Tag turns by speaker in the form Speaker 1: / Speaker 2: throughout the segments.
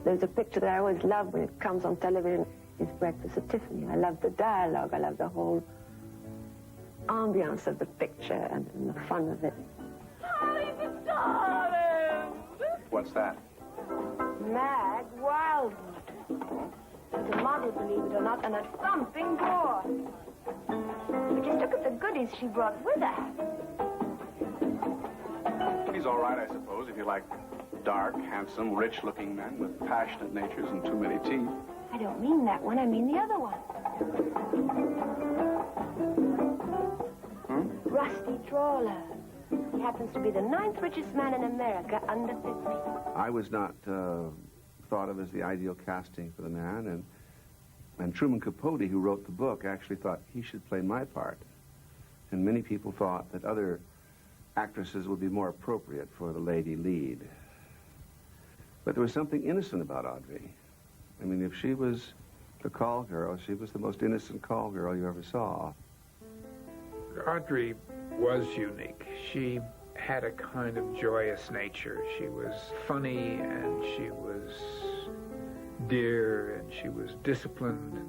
Speaker 1: There's a picture that I always love when it comes on television, is Breakfast at Tiffany. I love the dialogue, I love the whole ambiance of the picture and the fun of it.
Speaker 2: Holly, darling!
Speaker 3: What's that?
Speaker 2: Mag Wildwood. She's a model, believe it or not, and a thumping drawer. But just look at the goodies she brought with her.
Speaker 3: He's all right, I suppose, if you like dark, handsome, rich-looking men with passionate natures and too many teeth.
Speaker 2: I don't mean that one, I mean the other one. Rusty Trawler. He happens to be the 9th richest man in America under 50.
Speaker 3: I was not thought of as the ideal casting for the man, and Truman Capote, who wrote the book, actually thought he should play my part. And many people thought that other actresses would be more appropriate for the lady lead. But there was something innocent about Audrey. I mean, if she was the call girl, she was the most innocent call girl you ever saw.
Speaker 4: Audrey was unique. She had a kind of joyous nature. She was funny, and she was dear, and she was disciplined.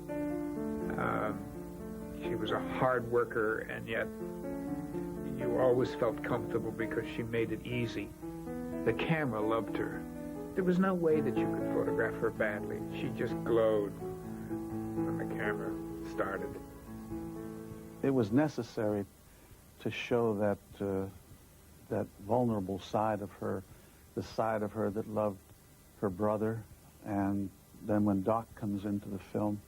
Speaker 4: She was a hard worker, and yet you always felt comfortable because she made it easy. The camera loved her. There was no way that you could photograph her badly. She just glowed when the camera started.
Speaker 5: It was necessary to show that that vulnerable side of her, the side of her that loved her brother, and then when Doc comes into the film,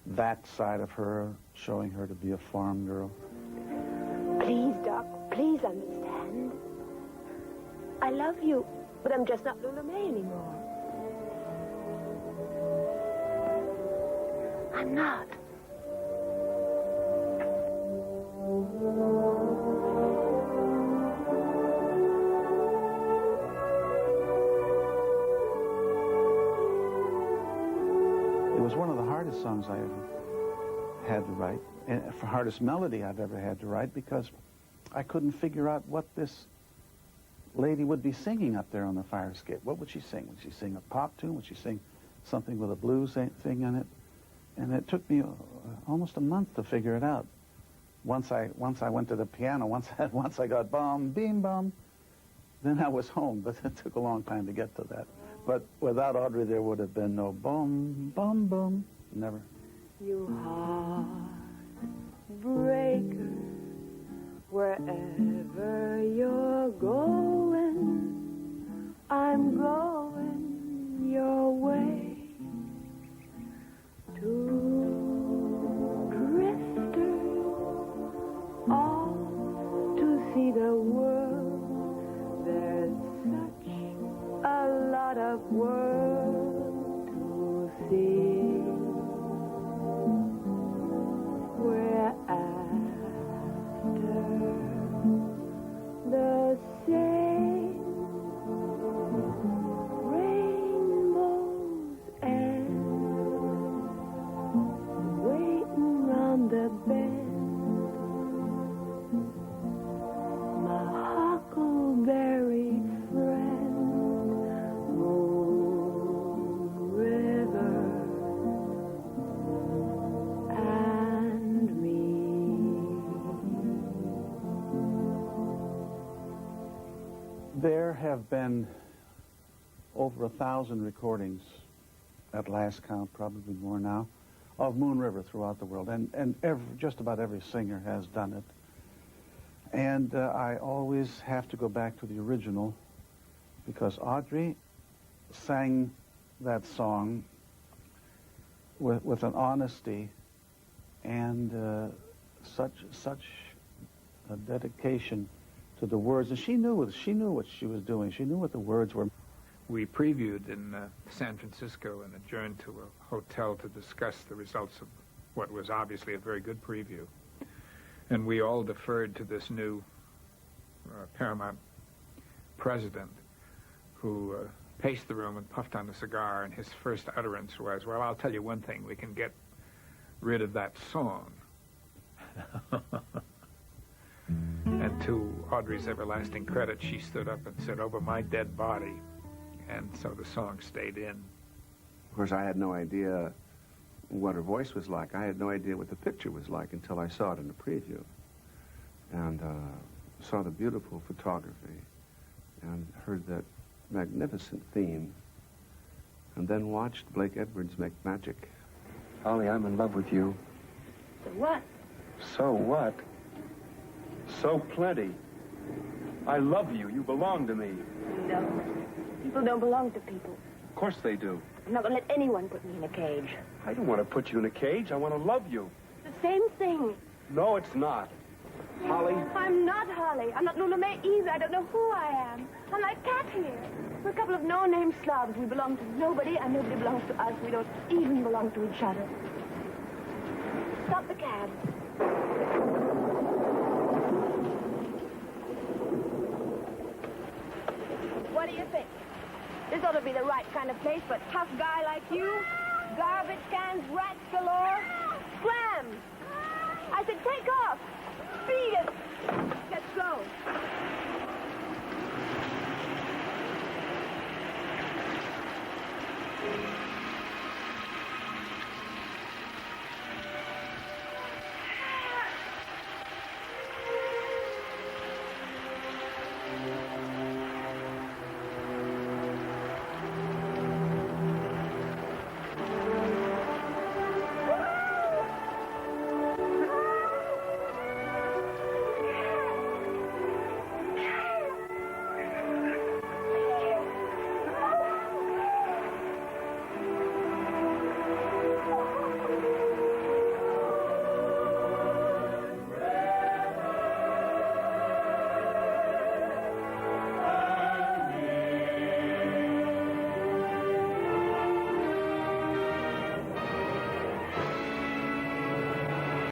Speaker 5: that side of her, showing her to be a farm girl.
Speaker 2: Please, Doc, please understand. I love you, but I'm just not Lula May anymore. I'm not.
Speaker 5: It was one of the hardest songs I ever had to write, and the hardest melody I've ever had to write, because I couldn't figure out what this lady would be singing up there on the fire escape. What would she sing? Would she sing a pop tune? Would she sing something with a blues thing in it? And it took me almost a month to figure it out. Once I went to the piano, once I got bum, beam, bum, then I was home. But it took a long time to get to that. But without Audrey, there would have been no bum, bum, bum. Never.
Speaker 2: You heartbreaker, wherever you're going, I'm going your way. Two drifters off to see the world. There's such a lot of world to see. We're after the same rainbow's end, waiting round the bend. My huckleberry friend, Moon River and me.
Speaker 5: There have been over 1,000 recordings at last count, probably more now, of Moon River throughout the world, and just about every singer has done it. And I always have to go back to the original, because Audrey sang that song with an honesty and such a dedication to the words, and she knew what she was doing. She knew what the words were.
Speaker 4: We previewed in San Francisco and adjourned to a hotel to discuss the results of what was obviously a very good preview. And we all deferred to this new Paramount president, who paced the room and puffed on a cigar, and his first utterance was, "Well, I'll tell you one thing, we can get rid of that song." And to Audrey's everlasting credit, she stood up and said, "Over my dead body." And so the song stayed in.
Speaker 3: course, I had no idea what her voice was like. I had no idea what the picture was like until I saw it in the preview. And saw the beautiful photography and heard that magnificent theme, and then watched Blake Edwards make magic.
Speaker 6: Holly, I'm in love with you.
Speaker 2: So what?
Speaker 6: So what? So plenty. I love you. You belong to me.
Speaker 2: No. People don't belong to people.
Speaker 6: Of course they do.
Speaker 2: I'm not going to let anyone put me in a cage.
Speaker 6: I don't want to put you in a cage. I want to love you.
Speaker 2: It's the same thing.
Speaker 6: No, it's not. Holly?
Speaker 2: I'm not Holly. I'm not Lula May either. I don't know who I am. I'm like Cat here. We're a couple of no-name slobs. We belong to nobody, and nobody belongs to us. We don't even belong to each other. Stop the cab. What do you think? This ought to be the right kind of place for a tough guy like you. Garbage cans, rats galore. Slam! I said take off. Speed it. Let's go.